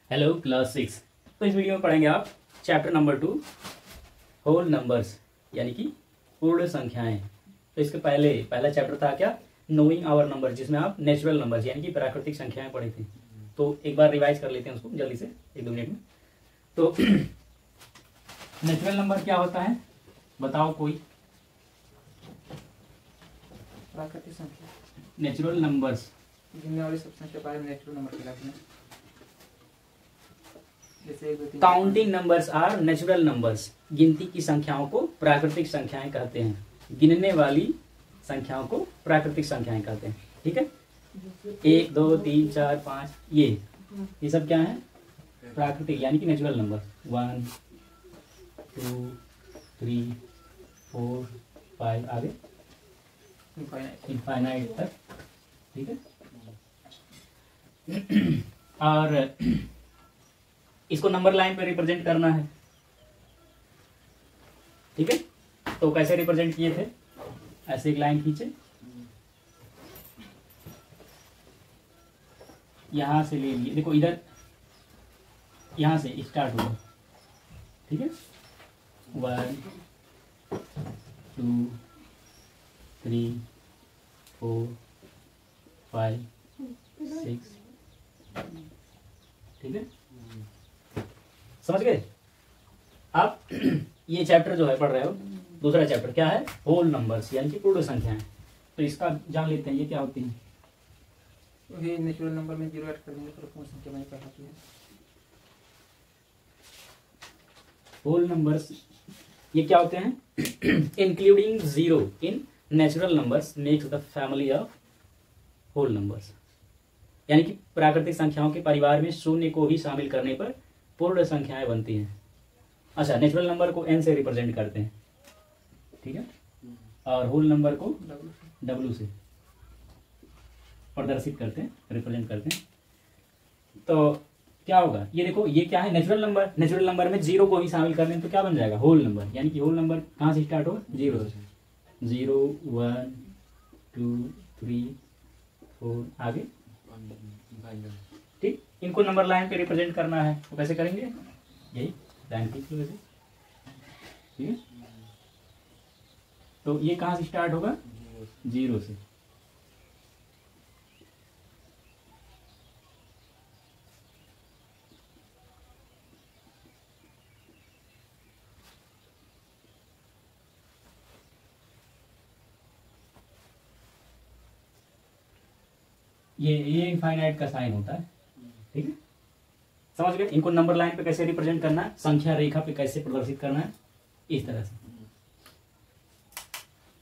Hello class 6। तो इस video में पढ़ेंगे आप चैप्टर नंबर 2 होल नंबर्स यानी कि पूर्ण संख्याएं। तो इसके पहला चैप्टर था क्या, नोइंग आवर नंबर, जिसमें आप नेचुरल नंबर्स यानी कि प्राकृतिक संख्याएं पढ़ी थी। तो एक बार रिवाइज कर लेते हैं उसको जल्दी से 1-2 मिनट में। तो नेचुरल नंबर क्या होता है बताओ कोई। प्राकृतिक संख्या नेचुरल नंबर्स गिनने वाली सब संख्या बारे में नेचुरल नंबर कहलाते हैं। जैसे 1 2 3 counting numbers are natural numbers. गिनती की संख्याओं को प्राकृतिक संख्याएं कहते हैं। गिनने वाली संख्याओं को प्राकृतिक संख्याएं कहते हैं। ठीक है, 1 2 3 4 5 ये सब क्या है, प्राकृतिक यानी कि नेचुरल नंबर। 1 2 3 4 5 आगे इनफाइनाइट तक। ठीक है, और इसको नंबर लाइन पे रिप्रेजेंट करना है। ठीक है, तो कैसे रिप्रेजेंट किए थे, ऐसे एक लाइन खींचे, यहां से ले लिए, देखो इधर यहां से स्टार्ट हुआ। ठीक है, 1 2 3 4 5 6। ठीक है, समझ गए आप। ये चैप्टर जो है पढ़ रहे हो, दूसरा चैप्टर क्या है, होल नंबर्स यानी कि पूर्ण संख्याएं। तो इसका जान लेते हैं ये क्या होती है। वही नेचुरल नंबर में 0 ऐड कर देंगे तो पूर्ण संख्या बनी कहलाती है। होल नंबर्स ये क्या होते हैं, including 0 in natural numbers makes the family of whole numbers. यानी कि प्राकृतिक संख्याओं के परिवार में शून्य को भी शामिल करने पर पूर्ण संख्याएं बनती हैं। अच्छा, नेचुरल नंबर को n से रिप्रेजेंट करते हैं। ठीक है, और होल नंबर को w से प्रदर्शित करते हैं, रिप्रेजेंट करते हैं। तो क्या होगा, ये देखो ये क्या है, नेचुरल नंबर। नेचुरल नंबर में 0 को भी शामिल कर लें तो क्या बन जाएगा, होल नंबर। यानी कि होल नंबर कहाँ से स्टार्ट होगा, 0 से। 0 1 2 3 4 आगे। ठीक, इनको नंबर लाइन पे रिप्रेजेंट करना है तो कैसे करेंगे, यही लाइन खींच लो ऐसे। ठीक है, तो ये कहां से स्टार्ट होगा, 0 से। ये इनफाइनाइट का साइन होता है। ठीक है, समझ गए। इनको नंबर लाइन पे कैसे रिप्रेजेंट करना है, संख्या रेखा पे कैसे प्रदर्शित करना है, इस तरह से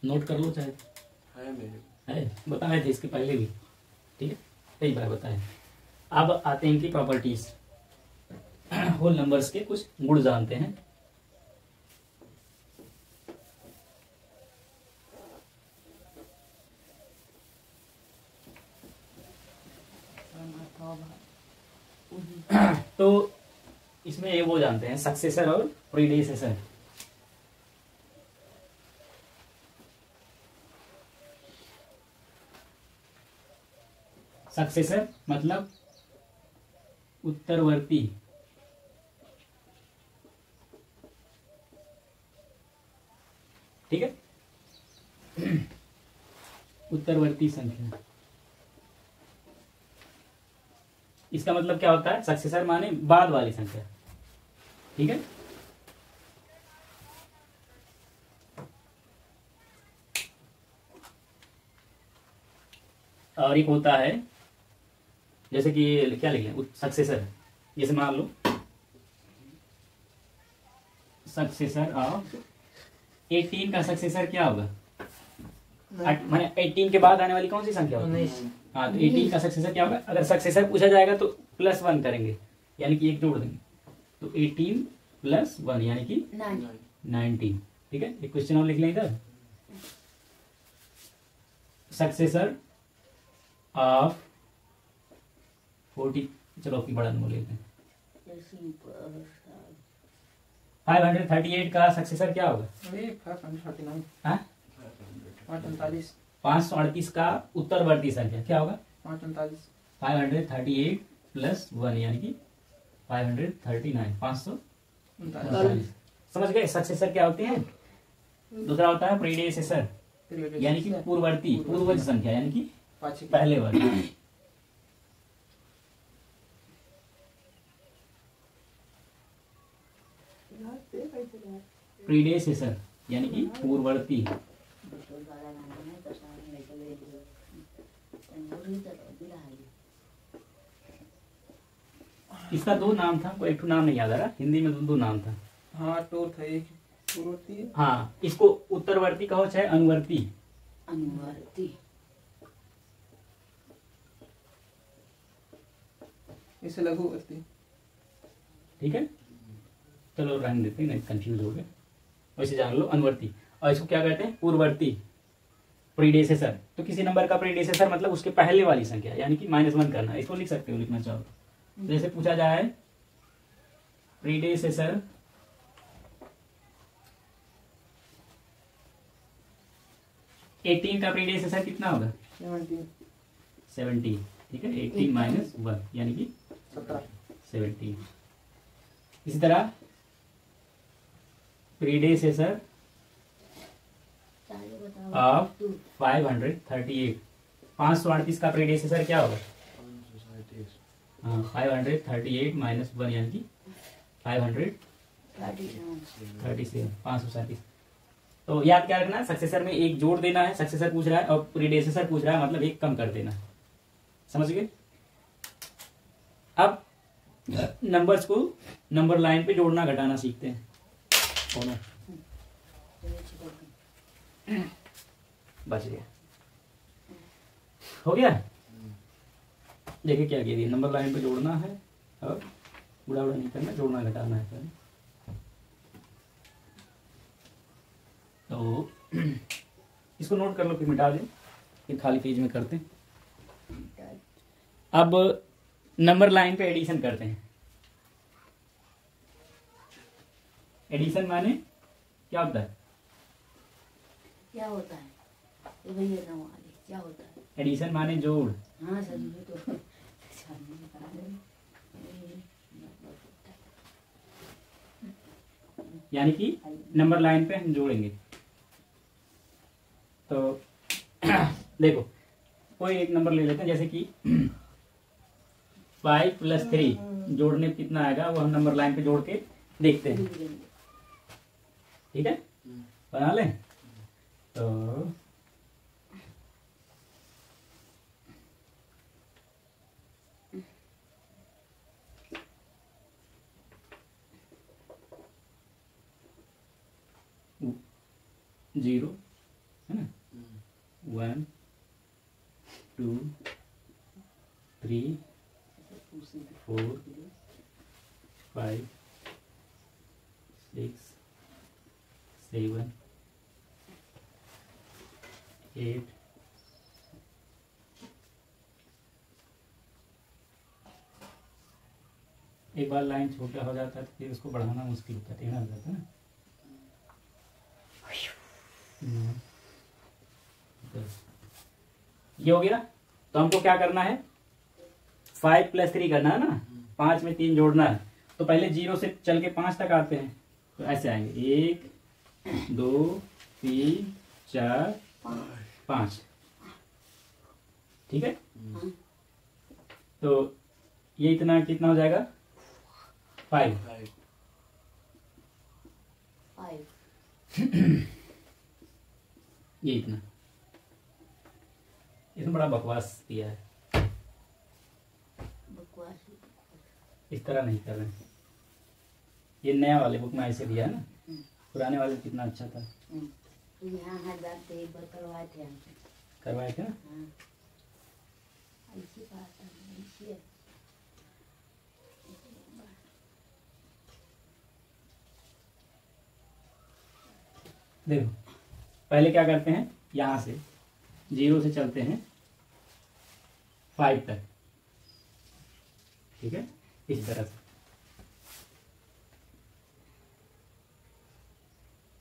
नोट कर लो, चाहे है बताए थे इसके पहले भी। ठीक है, कई बार बताए। अब आते हैं इनकी प्रॉपर्टीज। होल नंबर्स के कुछ गुण जानते हैं। तो इसमें ये वो जानते हैं, सक्सेसर और प्रीडेसेसर। सक्सेसर मतलब उत्तरवर्ती, ठीक है, उत्तरवर्ती संख्या। इसका मतलब क्या होता है, सक्सेसर माने बाद वाली संख्या। ठीक है, और एक होता है जैसे कि क्या लिख लें, सक्सेसर। जैसे मान लो सक्सेसर ऑफ 18 का सक्सेसर क्या होगा, माने 18 के बाद आने वाली कौन सी संख्या होगी, हाँ, तो 18 का सक्सेसर क्या होगा। अगर सक्सेसर पूछा जाएगा तो +1 करेंगे, यानी कि एक जोड़ देंगे। तो 18 + 1 यानी कि 19। ठीक है, एक क्वेश्चन और लिख लें इधर, सक्सेसर ऑफ 40, चलो आपकी बड़ा नंबर लेते हैं। 538 का सक्सेसर क्या होगा, 539 हाँ 539 538 का उत्तरवर्ती संख्या क्या होगा, 539 538 + 1 यानी कि 539 539। उनतालीस। समझ गए। सक्सेसर क्या होते हैं? दूसरा होता है प्रीडेसेसर, यानी कि पूर्ववर्ती, पूर्वज संख्या, यानी कि पहले वाली। प्रीडेसेसर यानी कि पूर्ववर्ती। इसका दो नाम था, कोई एक ठो नाम नहीं याद आ रहा, हिंदी में दो नाम था। हाँ टोर था एक पूर्ववर्ती है। हाँ, इसको उत्तरवर्ती कहो चाहे अनुवर्ती। अनुवर्ती। इसे लघुवर्ती। ठीक है, चलो रहने देते हैं, नहीं कंफ्यूज हो गए। वैसे जान लो अनुवर्ती। और इसको क्या कहते हैं? पूर्ववर्ती, प्रीडेसेसर। तो किसी नंबर का प्रीडेसेसर मतलब उसके पहले वाली संख्या, यानी कि -1 करना। इसको लिख सकते हो, लिखना चाहो तो। जैसे पूछा जाए प्रीडेसेसर 18 का प्रीडेसेसर कितना होगा? 17। ठीक है, 18 - 1 यानी कि 17। इसी तरह प्रीडेसेसर ऑफ 538, 538 का प्रीडेसेसर क्या होगा? हाँ, 538 - 1 यानी कि 537, 537। तो याद क्या रखना है? सक्सेसर में एक जोड़ देना है, सक्सेसर पूछ रहा है, और प्रीडेसेसर पूछ रहा है, मतलब एक कम कर देना है। समझ गए? अब नंबर्स को नंबर लाइन पे जोड़ना घटाना सीखते हैं। दोनों बच गया। हो गया? देखिए क्या किया, नंबर लाइन पे जोड़ना है और बुढ़ा बुढ़ा नहीं करना, जोड़ना घटाना है पहले। तो इसको नोट कर लो, फिर मिटा दें, फिर खाली पेज में करते हैं। अब नंबर लाइन पे एडिशन करते हैं। एडिशन माने क्या होता है? क्या होता है? ये भैया ना वाले क्या होता है? एडिशन माने जोड़। हाँ सर, ये तो यानी कि नंबर लाइन पे हम जोड़ेंगे। तो देखो, कोई एक नंबर ले लेते हैं, जैसे कि 5 + 3 जोड़ने पे कितना आएगा, वो हम नंबर लाइन पे जोड़ के देखते हैं। ठीक है, बना लें। तो 0 है ना, 1 2 3 4 5 6 7 8 एक बार लाइन छोटा हो जाता है तो फिर उसको बढ़ाना मुश्किल होता है, टेढ़ा हो जाता है ना। 10 ये हो गया। तो हमको क्या करना है? 5 + 3 करना है ना, 5 में 3 जोड़ना है। तो पहले 0 से चल के 5 तक आते हैं, तो ऐसे आएंगे 1 2 3 4 5। ठीक है, तो ये इतना कितना हो जाएगा? 5। ये इतना। इसमें बड़ा बकवास दिया है, इस तरह नहीं कर रहे हैं। ये नया वाले बुक में ऐसे दिया है ना, पुराने वाले कितना अच्छा था। यहाँ हजार से एक बार करवाए थे हमसे। करवाए थे ना। हाँ, ऐसी बात है, ऐसी है। देखो, पहले क्या करते हैं, यहां से 0 से चलते हैं 5 तक। ठीक है, इस तरह से।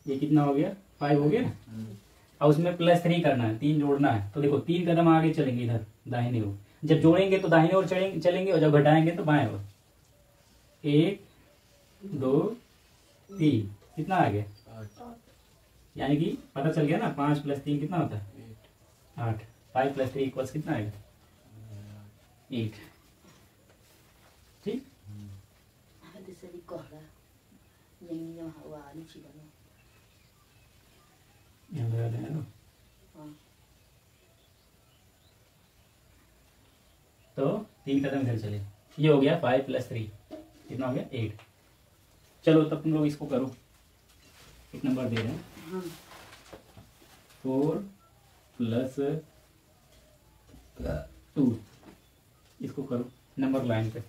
ये कितना हो गया? 5 हो गया ना। और उसमें +3 करना है, 3 जोड़ना है। तो देखो 3 कदम आगे चलेंगे इधर दाहिने ओर। जब जोड़ेंगे तो दाहिने ओर चलेंगे, और जब घटाएंगे तो बाएं ओर। 1 2 3 कितना आ गया? 8 यानी कि पता चल गया ना 5 + 3 कितना होता है? 8। 5 + 3 = कितना आएगा? 8। ठीक। Hadi sa likora. Yung hawali sila no. यहाँ लगा देना ना। हाँ। तो 3 कदम इधर चले। ये हो गया 5 + 3 कितना हो गया? 8। चलो तब तुम लोग इसको करो। एक नंबर दे रहे हैं। हाँ। 4 + 2 इसको करो नंबर लाइन पे।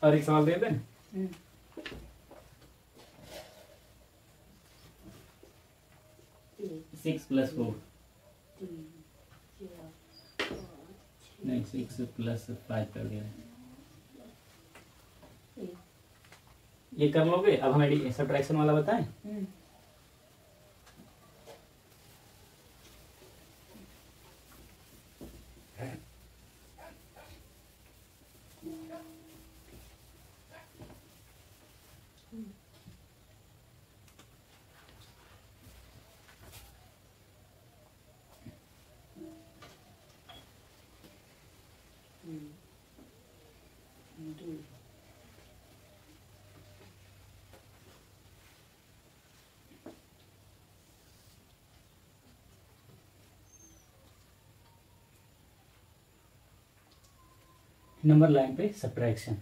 और एक सवाल दे दें। 6 + 4 नहीं 6 + 5 कर दिया। ये कर लोगे। अब हमें सब्ट्रैक्शन वाला बताएं। नंबर लाइन पे सब्ट्रैक्शन।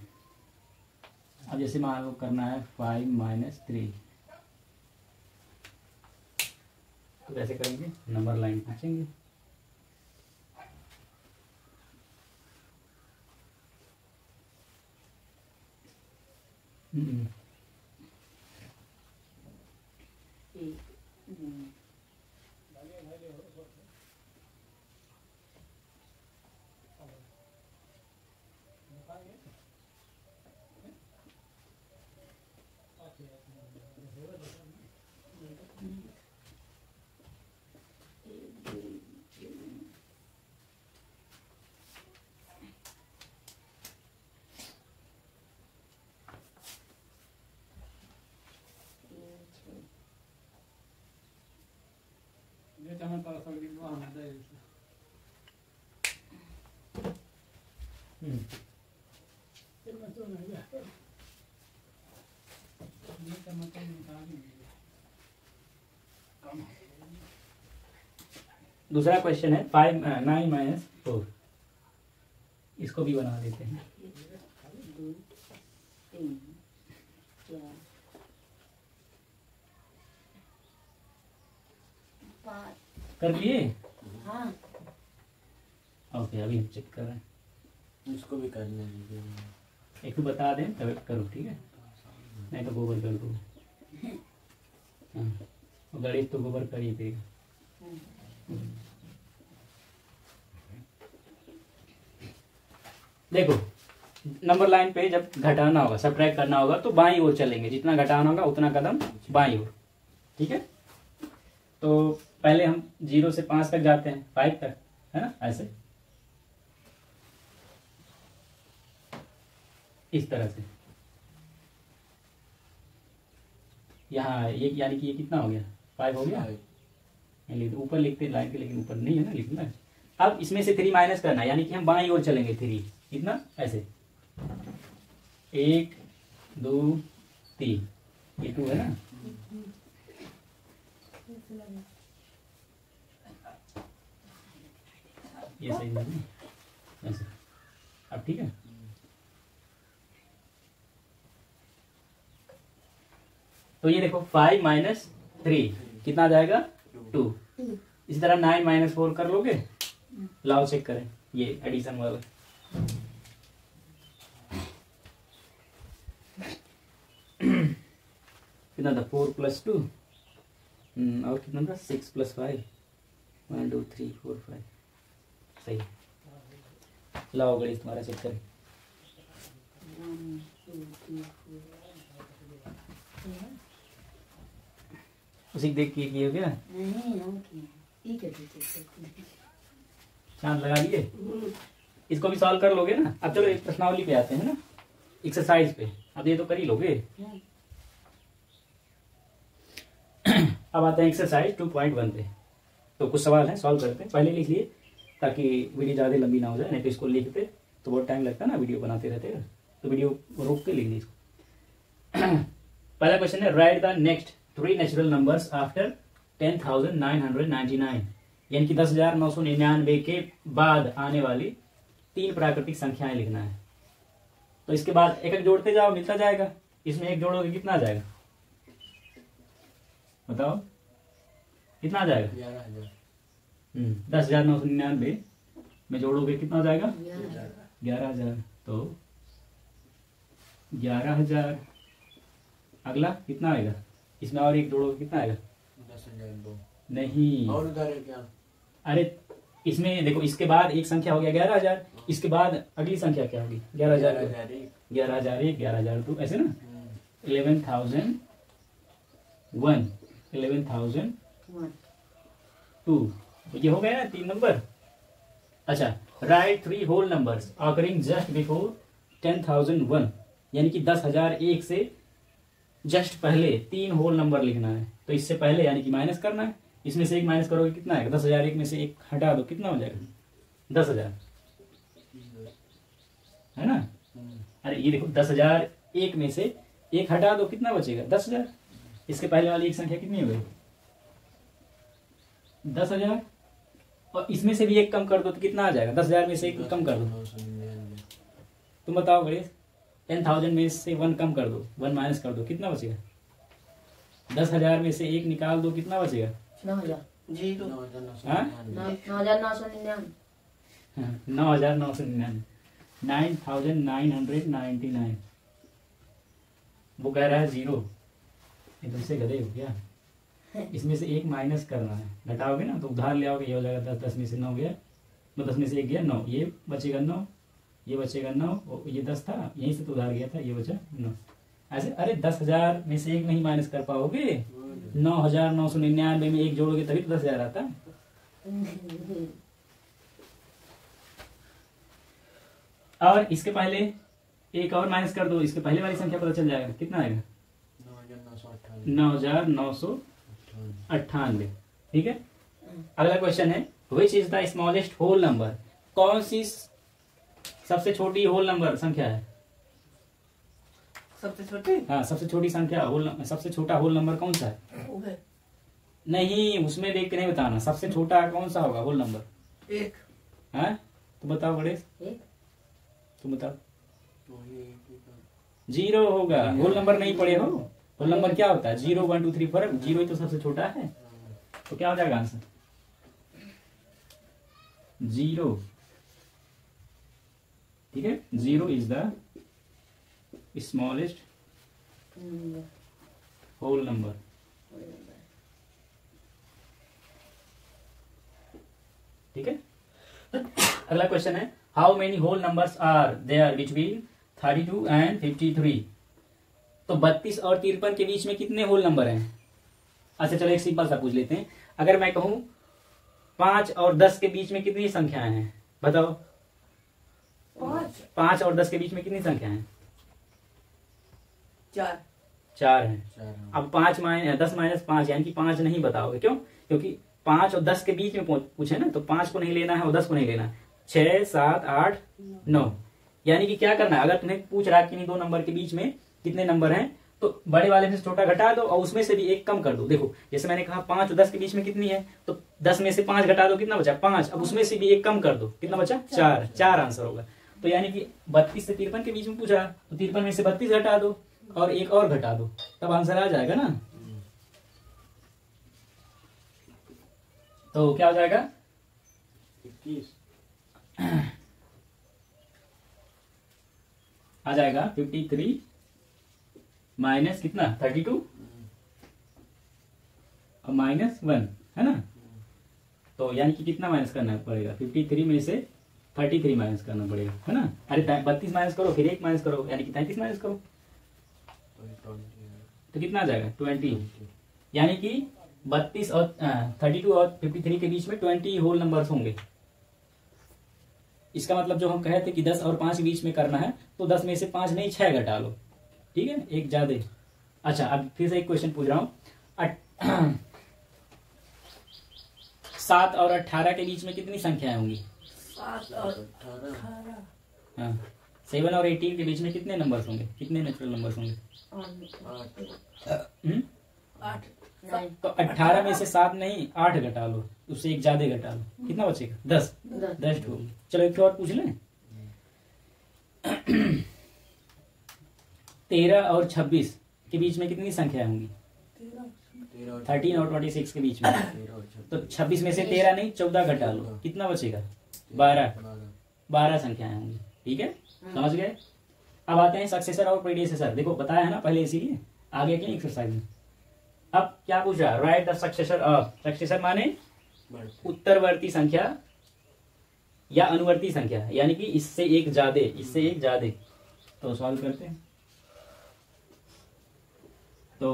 अब जैसे मान लो करना है 5 - 3 तो कैसे करेंगे? नंबर लाइन खींचेंगे। दूसरा क्वेश्चन है 9 - 4 इसको भी बना देते हैं। 2 3 4 5 कर लिए? हाँ। ओके अभी हम चेक कर रहे हैं। इसको भी करने दीजिए। एक तो बता दें तब करो ठीक है, नहीं तो गोबर कर दो। हाँ गणेश तो गोबर कर ही देगा। देखो नंबर लाइन पे जब घटाना होगा सब्ट्रैक्ट करना होगा तो बाईं ओर चलेंगे, जितना घटाना होगा उतना कदम बाईं ओर। ठीक है तो पहले हम 0 से 5 तक जाते हैं, 5 तक है ना, ऐसे इस तरह से। यहाँ ये यानी कि ये कितना हो गया? 5 हो गया। ऊपर लिखते लाइन के, लेकिन ऊपर नहीं है ना लिखना है। अब इसमें से 3 माइनस करना है, यानी कि हम बाईं ओर चलेंगे 3 कितना ऐसे 1 2 3 ये 2 है ना। ये सही नहीं ऐसे। अब ठीक है तो ये देखो 5 - 3 कितना आ जाएगा? 2। इसी तरह 9 - 4 कर लोगे। लाओ चेक करें ये एडिशन वाला। कितना था? 4 + 2 और कितना था? 6 + 5 1 2 3 4 5 सही। लाओ गणेश तुम्हारा चेक करें। 1 2 3 4 उसी देख के किए हो क्या? नहीं हम ठीक है चांद लगा लिए। इसको भी सॉल्व कर लोगे ना। अब चलो एक प्रश्नावली पे आते हैं ना। एक्सरसाइज पे। अब ये तो कर ही लोगे। अब आते हैं एक्सरसाइज 2.1 पे। तो कुछ सवाल है, सॉल्व करते हैं। पहले लिख लिए ताकि वीडियो ज़्यादा लंबी ना हो जाए, नहीं तो इसको लिखते तो बहुत टाइम लगता है ना, वीडियो बनाते रहते हैं, तो वीडियो रोक के लिख दीजिए। पहला क्वेश्चन है, right the next 3 natural numbers after 10,999, यानी कि 10,999 के बाद आने वाली 3 प्राकृतिक संख्याएं लिखना है। तो इसके बाद एक एक जोड़ते जाओ, मिलता जाएगा। इसमें एक जोड़ोगे कितना आ जाएगा, बताओ कितना आ जाएगा? 11,000। 10,999 में जोड़ोगे कितना हो जाएगा? 11,000। तो 11,000। अगला कितना आएगा? इसमें और एक जोड़ोगे कितना आएगा? 10,002। नहीं, और उधर है क्या? अरे इसमें देखो, इसके बाद एक संख्या हो गया 11,000, इसके बाद अगली संख्या क्या होगी? 11,000, 11,001, 11,002, ऐसे ना। 11,001, 11,002, ये हो गया ना 3 नंबर। अच्छा, right 3 whole numbers occurring just before 10,001, यानी कि 10,001 से जस्ट पहले 3 होल नंबर लिखना है। तो इससे पहले यानी कि माइनस करना है। इसमें से एक माइनस करोगे कितना आएगा? 10,001 में से एक हटा दो, कितना हो जाएगा? 10,000, है ना। अरे ये देखो, 10,001 में से एक हटा दो, कितना बचेगा? 10,000। इसके पहले वाली एक संख्या कितनी हो गई? 10,000। और इसमें से भी एक कम कर दो तो कितना आ जाएगा? 10,000 में से एक कम कर दो, तुम बताओ गणेश। 10,000 में से 1 कम कर दो, 1 माइनस कर दो, कितना बचेगा? 10,000 में से एक निकाल दो, कितना बचेगा? 9,000। 9,999। 9,999, 9,999। वो कह रहा है 0। ये तुमसे गधे हो क्या? इसमें से एक माइनस करना है, घटाओगे ना तो उधार ले आओगे, ये हो जाएगा 10, 10 में से 9 गया, 10 में से 1 गया 9, ये बचेगा 9, ये बचेगा 9, ये 10 था, यहीं से तो उधार गया था, ये बचा 9। ऐसे अरे 10,000 में से एक नहीं माइनस कर पाओगे। 9,999 में एक जोड़ोगे तभी तो 10,000 आता है। और इसके पहले एक और माइनस कर दो, इसके पहले वाली संख्या पता चल जाएगा, कितना आएगा? 9,998। ठीक है। अगला क्वेश्चन है, which is the smallest whole number, कौन सी सबसे छोटी होल नंबर संख्या है? सबसे छोटी? हाँ, सबसे छोटी संख्या सबसे छोटा होल नंबर कौन सा है? नहीं, उसमें देख के नहीं बताना, सबसे छोटा कौन सा होगा होल नंबर? 1। हाँ, तो बताओ गणेश, 1। तुम बताओ। 0 होगा। होल नंबर नहीं पढ़े हो? होल नंबर क्या होता है? 0, 1, 2, 3 फर्क, 0 ही तो सबसे छोटा है। तो क्या हो जाएगा आंसर? 0। ठीक है, 0 is the smallest whole number. ठीक है। अगला क्वेश्चन है, how many whole numbers are there between 32 and 53? तो 32 और 53 के बीच में कितने होल नंबर हैं? अच्छा चलो एक सिंपल सा पूछ लेते हैं। अगर मैं कहूं 5 और 10 के बीच में कितनी संख्याएं हैं, बताओ। 5 और 10 के बीच में कितनी संख्या है? 4 है। अब 10 माइनस 5 यानी कि 5 नहीं बताओगे, क्यों? क्योंकि 5 और 10 के बीच में पूछे ना, तो 5 को नहीं लेना है और 10 को नहीं लेना है। 6, 7, 8, 9, यानी कि क्या करना है, अगर तुम्हें पूछ रहा है कि 2 नंबर के बीच में कितने नंबर हैं, तो बड़े वाले में से छोटा घटा दो और उसमें से भी एक कम कर दो। देखो जैसे मैंने कहा 5 और 10 के बीच में कितनी है, तो 10 में से 5 घटा दो, कितना बचा? 5। अब उसमें से भी एक कम कर दो, कितना बचा? 4 आंसर होगा। तो यानी कि 32 से 53 के बीच में पूछा, तो 53 में से 32 घटा दो और एक और घटा दो, तब आंसर आ जाएगा ना। तो क्या हो जाएगा? 21 आ जाएगा 53 माइनस कितना? 32 और माइनस 1, है ना। तो यानी कि कितना माइनस करना पड़ेगा? 53 में से 33 माइनस करना पड़ेगा, है ना। अरे 32 माइनस करो, फिर 1 माइनस करो, यानी कि 33 माइनस करो, तो कितना आ जाएगा? 20। यानी कि 32 और 32 और 53 के बीच में 20 होल नंबर्स होंगे। इसका मतलब जो हम कहे थे कि 10 और 5 के बीच में करना है, तो 10 में से 5 नहीं 6 घटा लो, ठीक है, एक ज्यादा। अच्छा, अब फिर से एक क्वेश्चन पूछ रहा हूँ। 7 और 18 के बीच में कितनी संख्याएं होंगी? 7 और 18 18 हाँ, 7 और 18 के बीच में कितने नंबर्स होंगे, कितने नेचुरल नंबर्स होंगे? 8 तो 18 में से 7 नहीं 8 घटा लो, उससे एक ज्यादा घटा लो, कितना बचेगा? 10 होगी। चलो एक और पूछ लें। 13 और 26 के बीच में कितनी संख्याएं होंगी? 13 और 26 के बीच में। तो 26 में से 13 नहीं 14 घटा लो, कितना बचेगा? 12 संख्याएं होंगी, ठीक है, समझ गए। अब आते हैं सक्सेसर और प्रीडिसेसर। देखो बताया है ना पहले, इसीलिए आगे की एक्सरसाइज में। अब क्या पूछ रहा है? Right the successor of. Successor माने उत्तरवर्ती संख्या या अनुवर्ती संख्या, यानी कि इससे एक ज्यादा। तो सॉल्व करते हैं। तो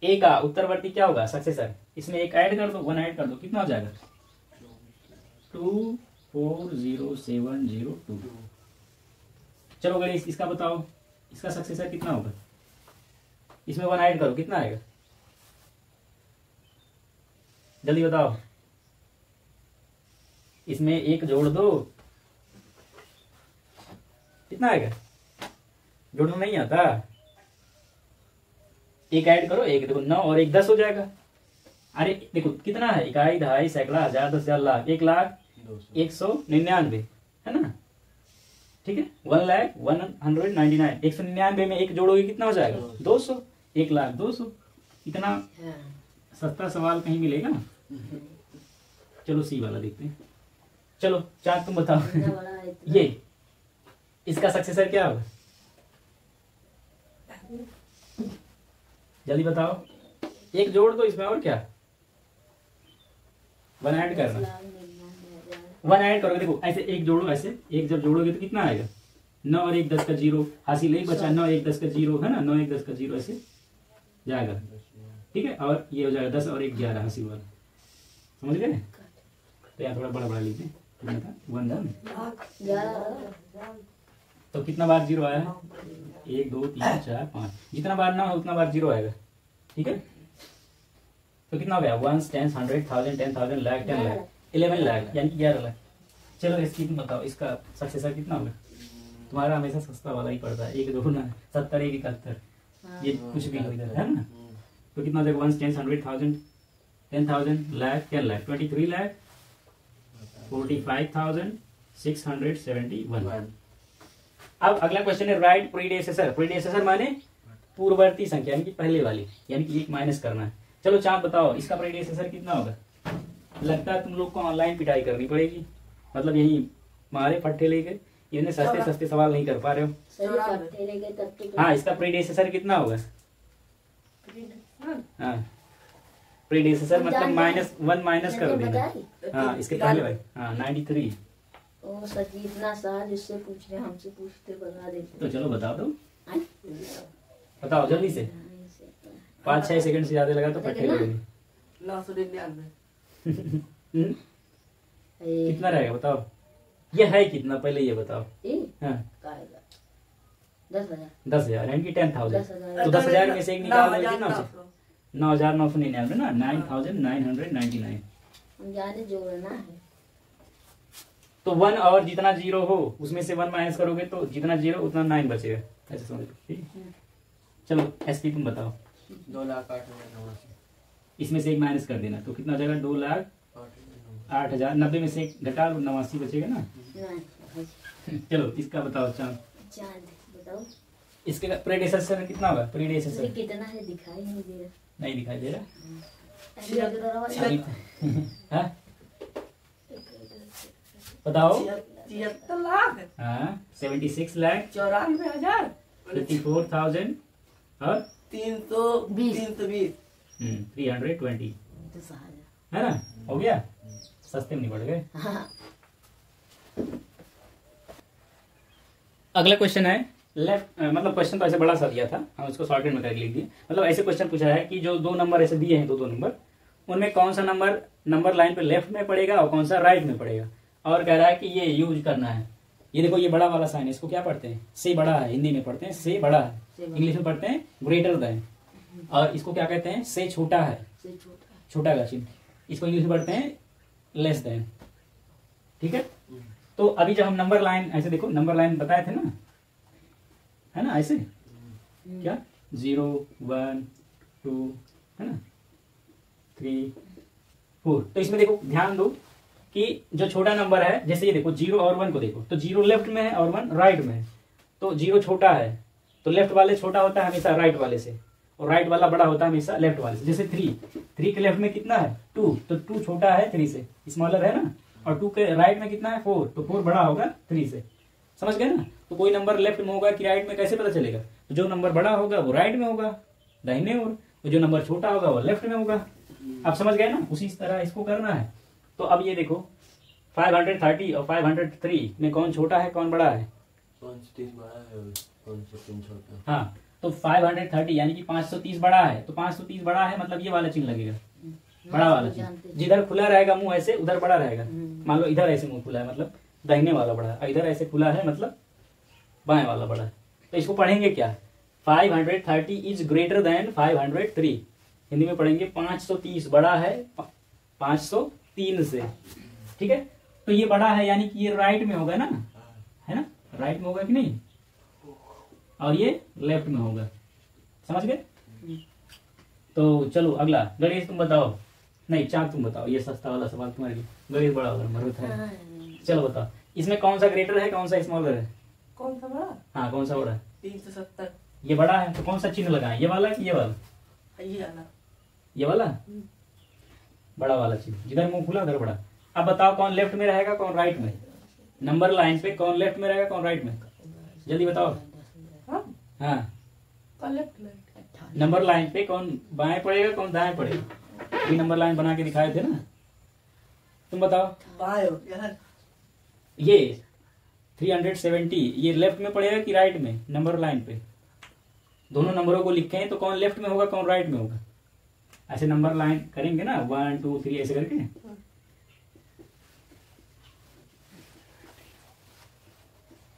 ए का उत्तरवर्ती क्या होगा? सक्सेसर। इसमें एक ऐड कर दो, 1 ऐड कर दो, कितना हो जाएगा? 240702। चलो गणेश इसका बताओ, इसका सक्सेसर कितना होगा? इसमें 1 ऐड करो, कितना आएगा? जल्दी बताओ। इसमें एक जोड़ दो, कितना आएगा? जोड़ना नहीं आता, एक ऐड करो, एक देखो 9 और एक 10 हो जाएगा। अरे देखो कितना है, इकाई, दहाई, सैकड़ा, हजार, 10,000, लाख, 1,199 है ना, ठीक है। 1,199 199 में एक जोड़ोगे कितना हो जाएगा? 200। 1,02,000। इतना सस्ता सवाल कहीं मिलेगा? चलो सी वाला देखते हैं। चलो चाँद तुम बताओ। ये इसका सक्सेसर क्या होगा? जल्दी बताओ। एक जोड़ दो इसमें, और क्या? 1 ऐड करना, 1 ऐड करोगे। देखो ऐसे एक जोड़ो, ऐसे एक जब जोड़ोगे तो कितना आएगा? 9 और 1 10 का 0, हासिल नहीं बचा। 9 1 10 का 0 है ना, 9 1 10 का 0 ऐसे जाएगा, ठीक है। और ये हो जाएगा 10 और 1 11 हासिल वाला, समझ गए। तो यहाँ थोड़ा बड़ा बड़ा लीजिए, 1 तो कितना बार 0 आया है? 1 2 3 4 5, जितना बार ना हो उतना बार 0 आएगा, ठीक है। तो कितना हो गया? 1 10 100 1000 10,000 लाख 10 लाख 11 लाख, यानी कि 11 लाख। चलो इसकी बताओ, इसका सक्सेसर कितना होगा? तुम्हारा हमेशा सस्ता वाला ही पड़ता है, 1 2 ना 70 1 71, ये कुछ भी हो इधर, है ना। तो कितना हो जाएगा? 1 10 100 1000 10,000 लाख 10 लाख 23 लाख 45,671। अब अगला क्वेश्चन है राइट प्रीडेसेसर। प्रीडेसेसर माने पूर्ववर्ती संख्या, यानी कि पहले वाली, यानी कि 1 माइनस करना है। चलो चाँद बताओ, इसका प्रीडेसेसर कितना होगा? लगता है तुम लोग को ऑनलाइन पिटाई करनी पड़ेगी, मतलब यही मारे फट्टे लेके, इतने सस्ते सस्ते सवाल नहीं कर पा रहे हो। हाँ, इसका प्रीडेसेसर कितना होगा? हाँ, प्रीडेसेसर मतलब -1 माइनस कर देना। हाँ, इसके पहले भाई, हाँ 93। ओ सची इतना सहज, इससे पूछ रहे, हमसे पूछते बता देते। तो चलो बता दो, बताओ जल्दी से। 5-6 सेकंड से ज्यादा लगा तो फट्टे लगेंगे। 999। कितना रहेगा बताओ? ये है कितना पहले ये बताओ। हाँ 10,000 यानी कि 10,000। तो 10,000 में से एक निकाल दो, कितना बचे? 9,999 ना, 9,999। जाने जोड़ना है। तो 1 और जितना 0 हो उसमें से 1 माइनस करोगे तो जितना 0 उतना 9 बचेगा, ऐसे समझ लो, ठीक। चलो एसपी तुम बताओ। 2,08,089। इसमें से एक माइनस कर देना तो कितना हो जाएगा? 2,08,000। 90 में से एक घटा लो, 89 बचेगा ना। चलो इसका बताओ चाँद। बताओ इसके प्रीडेसेसर कितना होगा? प्रीडेसेसर कितना है? दिखाई नहीं दे रहा। नहीं दिखाई दे रहा। हाँ बताओ। 73 लाख। हाँ 76 लाख 94,000 54,000 और 320 320 है ना, हो गया। सस्ते में नहीं पड़ गए। अगला क्वेश्चन है लेफ्ट, मतलब क्वेश्चन तो ऐसे बड़ा सा दिया था, हम उसको शॉर्टकट में करके लिख दिए। मतलब ऐसे क्वेश्चन पूछा है कि जो 2 नंबर ऐसे दिए हैं, दो नंबर, उनमें कौन सा नंबर लाइन पे लेफ्ट में पड़ेगा और कौन सा राइट में पड़ेगा। और कह रहा है कि ये यूज करना है। ये देखो ये बड़ा वाला साइन, इसको क्या पढ़ते हैं? से बड़ा है, हिंदी में पढ़ते हैं से बड़ा है, इंग्लिश में पढ़ते हैं ग्रेटर देन। और इसको क्या कहते हैं? से छोटा है, छोटा का चिन्ह, इसको इंग्लिश में पढ़ते हैं लेस देन। ठीक है, तो अभी जब हम नंबर लाइन ऐसे देखो, नंबर लाइन बताए थे ना, है ना, ऐसे क्या 0 1 2 है ना 3 4। तो इसमें देखो ध्यान दो कि जो छोटा नंबर है, जैसे ये देखो 0 और 1 को देखो, तो 0 लेफ्ट में है और 1 राइट में है। तो 0 छोटा है तो लेफ्ट वाले छोटा होता है हमेशा राइट वाले से, और राइट वाला बड़ा होता है हमेशा लेफ्ट वाले से। जैसे 3 के लेफ्ट में कितना है 2, तो 2 छोटा है 3 से, स्मॉलर है ना। और 2 के राइट में कितना है 4, तो 4 बड़ा होगा 3 से। समझ गए ना? तो कोई नंबर लेफ्ट में होगा कि राइट में कैसे पता चलेगा? तो जो नंबर बड़ा होगा वो राइट में होगा दाहिने ओर, और जो नंबर छोटा होगा वो लेफ्ट में होगा। आप समझ गए ना? उसी तरह इसको करना है। तो अब ये देखो 530 और 503 में कौन छोटा है कौन बड़ा है? कौन सा 30 बड़ा है और कौन सा 3 छोटा है? हाँ, तो 530 यानी कि 530 बड़ा है, तो 530 बड़ा है मतलब ये वाला चिन्ह लगेगा, बड़ा वाला चिन्ह। जिधर खुला रहेगा मुंह ऐसे उधर बड़ा रहेगा। मान लो इधर ऐसे मुंह खुला है मतलब दाहिने वाला बड़ा है, इधर ऐसे खुला है मतलब बाएं वाला बड़ा है। तो इसको पढ़ेंगे क्या? 530 इज ग्रेटर देन 503। हिंदी में पढ़ेंगे 530 बड़ा है 503 से। ठीक है, तो ये बड़ा है यानी कि ये राइट में होगा ना, है ना, राइट में होगा कि नहीं, और ये लेफ्ट में होगा। समझ गए? तो चलो अगला, गणेश तुम बताओ, नहीं चाक तुम बताओ, ये सस्ता वाला सवाल तुम्हारे लिए, गणेश बड़ा वाला मरत है। चलो बताओ, इसमें कौन सा ग्रेटर है कौन सा स्मॉलर है? कौन सा बड़ा? हाँ, कौन सा बड़ा है? 370। ये बड़ा है तो कौन सा चिन्ह लगाएं, ये वाला कि ये वाला? ये वाला। ये वाला बड़ा वाला चिन्ह, जिधर मुंह खुला उधर बड़ा। अब बताओ कौन लेफ्ट में रहेगा कौन राइट में? नंबर लाइन पे कौन लेफ्ट में रहेगा कौन राइट में? जल्दी बताओ। हाँ, नंबर लाइन पे कौन बाएं पड़ेगा कौन दाएं पड़ेगा? ये नंबर लाइन बना के दिखाए थे ना, तुम बताओ। ये 370 ये लेफ्ट में पड़ेगा कि राइट में? नंबर लाइन पे दोनों नंबरों को लिखे हैं तो कौन लेफ्ट में होगा कौन राइट में होगा? ऐसे नंबर लाइन करेंगे ना 1 2 3 ऐसे करके,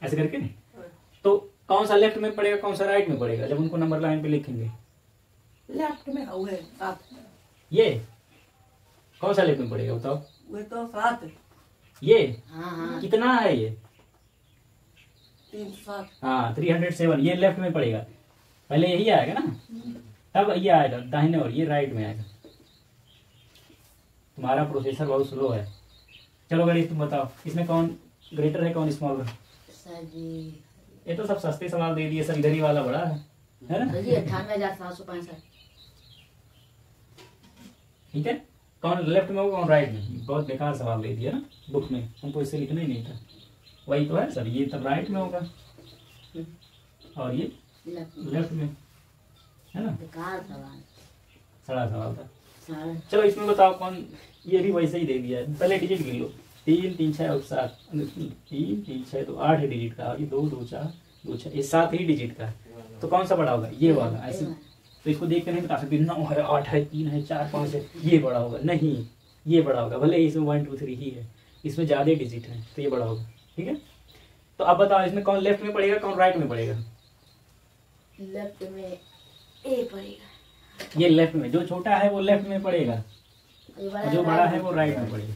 ऐसे करके। तो कौन सा लेफ्ट में पड़ेगा कौन सा राइट में पड़ेगा जब उनको नंबर लाइन पे लिखेंगे? लेफ्ट में हुए 7। ये कौन सा लेफ्ट में पड़ेगा बताओ? वो तो 7। ये हाँ कितना है ये? 307। हाँ 307 ये लेफ्ट में पड़ेगा, पहले यही आएगा ना, तब ये आएगा दाहिने और ये राइट में आएगा। तुम्हारा प्रोसेसर बहुत स्लो है। चलो गणेश तुम बताओ, इसमें कौन ग्रेटर है कौन स्मॉलर? सर जी, ये तो सब सस्ते सवाल दे दिए सर, इधर ही वाला बड़ा है ना? सर जी 98,765। ठीक है, कौन लेफ्ट में होगा कौन राइट में? बहुत बेकार सवाल दे दिया ना बुक में, हमको इससे लिखना ही नहीं था। वही तो है सर, ये तब राइट में होगा और ये लेफ्ट में, है ना? बेकार सवाल। सड़ा सवाल था। सर चलो इसमें बताओ कौन, ये भी वैसे ही दे दिया है, पहले डिजिट गिन लो, 3 3 6 और 7, 3 3 6 तो 8 डिजिट का, और ये 2 2 4 2 6 ये 7 ही डिजिट का। तो कौन सा बड़ा होगा? ये वाला। ऐसे तो इसको देख कर नहीं बता सकते 9 है 8 है 3 है 4 5 है, ये बड़ा होगा नहीं, ये बड़ा होगा, भले इसमें 1 2 3 ही है, इसमें ज्यादा डिजिट है तो ये बड़ा होगा। ठीक है, तो अब बताओ इसमें कौन लेफ्ट में पड़ेगा कौन राइट में पड़ेगा? लेफ्ट में ए पड़ेगा। ये लेफ्ट में, जो छोटा है वो लेफ्ट में पड़ेगा, जो बड़ा है वो राइट में पड़ेगा।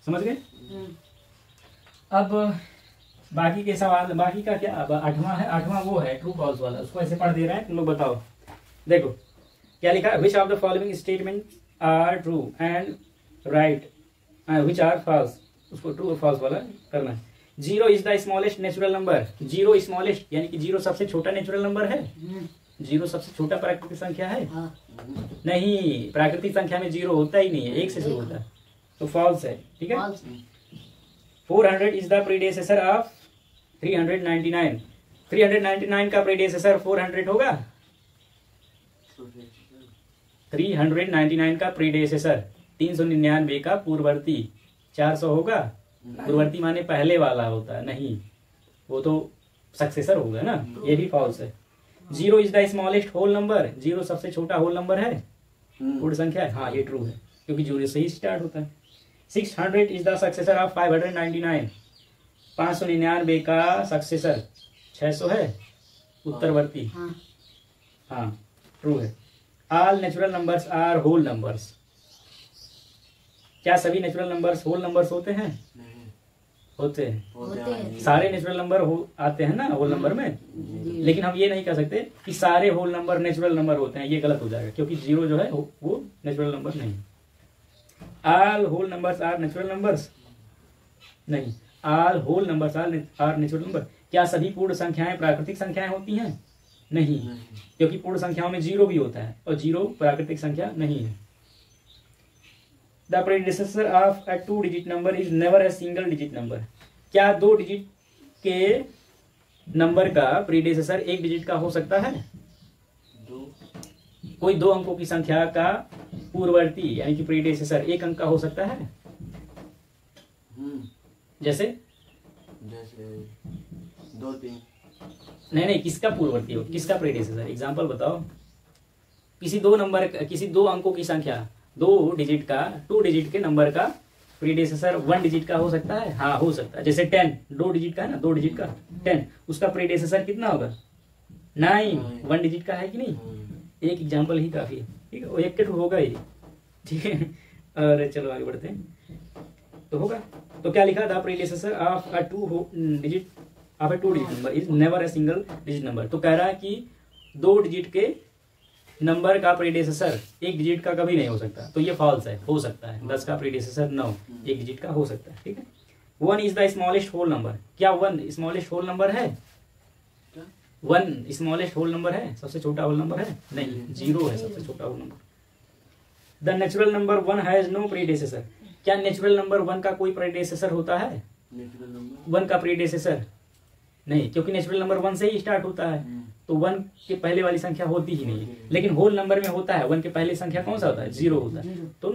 समझ गए? अब बाकी के सवाल, बाकी का क्या? अब 8वां है, 8वां वो है ट्रू फॉल्स वाला, उसको ऐसे पढ़ दे रहे हैं तुम लोग बताओ। देखो क्या लिखा है, which of the following statement are true and right which are false, उसको ट्रू और फॉल्स वाला करना है। 0 is the smallest natural number, 0 smallest यानी कि 0 सबसे छोटा नेचुरल नंबर है। 0 सबसे छोटा प्राकृतिक संख्या है? हाँ। नहीं, प्राकृतिक संख्या में 0 होता ही नहीं है, 1 से शुरू होता है, तो फॉल्स है। ठीक है, 400 इज द प्रीडेसेसर ऑफ 399, 399 का प्रीडेसेसर 400 होगा? 399 का प्रीडेसेसर 399 का पूर्ववर्ती 400 होगा? पूर्ववर्ती माने पहले वाला होता है, नहीं वो तो सक्सेसर होगा ना, ये भी फॉल्स है। 0 is the smallest whole number, 0 सबसे छोटा होल नंबर है, पूर्ण संख्या है, हाँ ये ट्रू है क्योंकि 0 से ही स्टार्ट होता है। 600 इज द सक्सेसर ऑफ 599। 599 का सक्सेसर 600 है, उत्तरवर्ती। हाँ हाँ ट्रू है। All natural numbers are whole numbers. क्या सभी नेचुरल नंबर्स होल नंबर्स होते हैं? नहीं होते हैं। होते होते हैं हैं। सारे नेचुरल नंबर आते हैं ना होल नंबर में, जी। लेकिन हम ये नहीं कह सकते कि सारे होल नंबर नेचुरल नंबर होते हैं, ये गलत हो जाएगा, क्योंकि जीरो जो है वो नेचुरल नंबर नहीं। All whole numbers are natural numbers नहीं, all whole numbers are natural number. क्या सभी पूर्ण संख्याएं प्राकृतिक संख्याएं होती हैं? नहीं, नहीं क्योंकि पूर्ण संख्याओं में जीरो भी होता है और जीरो प्राकृतिक संख्या नहीं है। The predecessor of a 2 digit number is never a single digit number. क्या 2 डिजिट के नंबर का प्रीडिसेसर 1 डिजिट का हो सकता है? दो कोई 2 अंकों की संख्या का पूर्ववर्ती यानी कि प्रीडिसेसर 1 अंक का हो सकता है? जैसे जैसे 2 3 नहीं, किसका पूर्ववर्ती हो, किसका प्रीडिसेसर? एग्जांपल बताओ। किसी 2 अंकों की संख्या 2 डिजिट का 2 डिजिट के नंबर का प्रीडिसेसर 1 डिजिट का हो सकता है? हाँ हो सकता है। जैसे 10 2 डिजिट का है ना, 2 डिजिट का 10, उसका प्रीडिसेसर कितना होगा? 9 1 डिजिट का है कि नहीं? एक एग्जांपल ही काफी है, ठीक है, वो एक होगा ही, ठीक है। और चलो आगे बढ़ते हैं, तो होगा तो क्या लिखा था? Predecessor of a 2 digit number is never a single digit number. तो कह रहा है कि 2 डिजिट के नंबर का प्रीडिसेसर 1 डिजिट का कभी नहीं हो सकता, तो ये फॉल्स है। हो सकता है 10 का प्रीडिसेसर 9 1 डिजिट का हो सकता है, ठीक है। 1 is the smallest whole number. क्या 1 स्मॉलेस्ट होल नंबर है? 1 स्मॉलेस्ट होल नंबर है, सबसे छोटा होल नंबर है? नहीं, 0 है सबसे छोटा whole number. The natural number 1 has no predecessor. क्या नेचुरल नंबर 1 का कोई प्रीडिसेसर होता है? नेचुरल नंबर 1 का प्रीडिसेसर नहीं, क्योंकि नेचुरल नंबर 1 से ही स्टार्ट होता है, तो 1 के पहले वाली संख्या होती ही नहीं है। लेकिन होल नंबर में होता है, 1 के पहले संख्या कौन सा होता है? 0 होता है। तो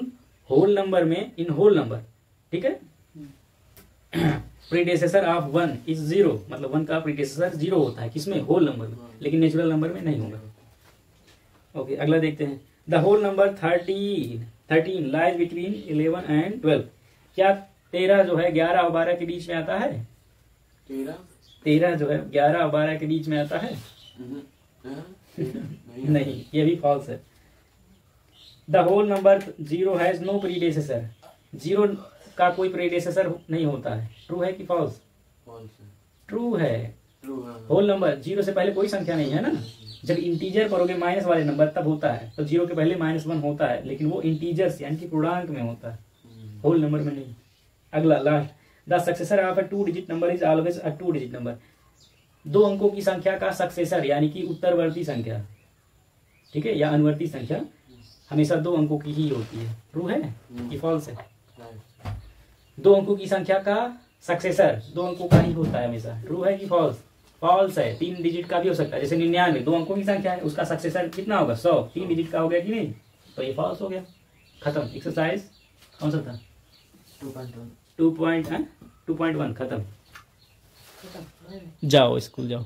होल नंबर में इन होल नंबर, ठीक है, प्रीडिसेसर ऑफ 1 इज 0, मतलब 1 का प्रीडिसेसर 0 होता है, किसमें? होल नंबर में, लेकिन नेचुरल नंबर में नहीं होगा। ओके, अगला देखते हैं। The whole number 13 lies between 11 and 12। क्या 13 जो है 11 और 12 के बीच में आता है? 13 जो है 11 और 12 के बीच में आता है? नहीं, ये भी फॉल्स है। The whole number 0 has no predecessor. 0 का कोई प्रीडिसेसर नहीं होता है। ट्रू है कि फॉल्स? ट्रू है। होल नंबर 0 से पहले कोई संख्या नहीं है ना। जब इंटीजर करोगे माइनस वाले नंबर तब होता है, तो 0 के पहले -1 होता है, लेकिन वो इंटीजर्स यानी कि पूर्णांक में होता है, होल नंबर में नहीं। अगला last, the successor of a 2 digit number is always a 2 digit number. 2 अंकों की संख्या का सक्सेसर यानी कि उत्तरवर्ती संख्या, ठीक है, या अनुवर्ती संख्या हमेशा 2 अंकों की ही होती है। ट्रू है कि फॉल्स है? 2 अंकों की संख्या का सक्सेसर 2 अंकों का ही होता है हमेशा। ट्रू है कि फॉल्स? फॉल्स है। 3 डिजिट का भी हो सकता है, जैसे 99 2 अंकों की संख्या है, उसका सक्सेसर कितना होगा? 100, 3 डिजिट का हो गया कि नहीं? तो ये फॉल्स हो गया। खत्म। एक्सरसाइज कौन सा था? 2.1 खत्म। जाओ स्कूल जाओ।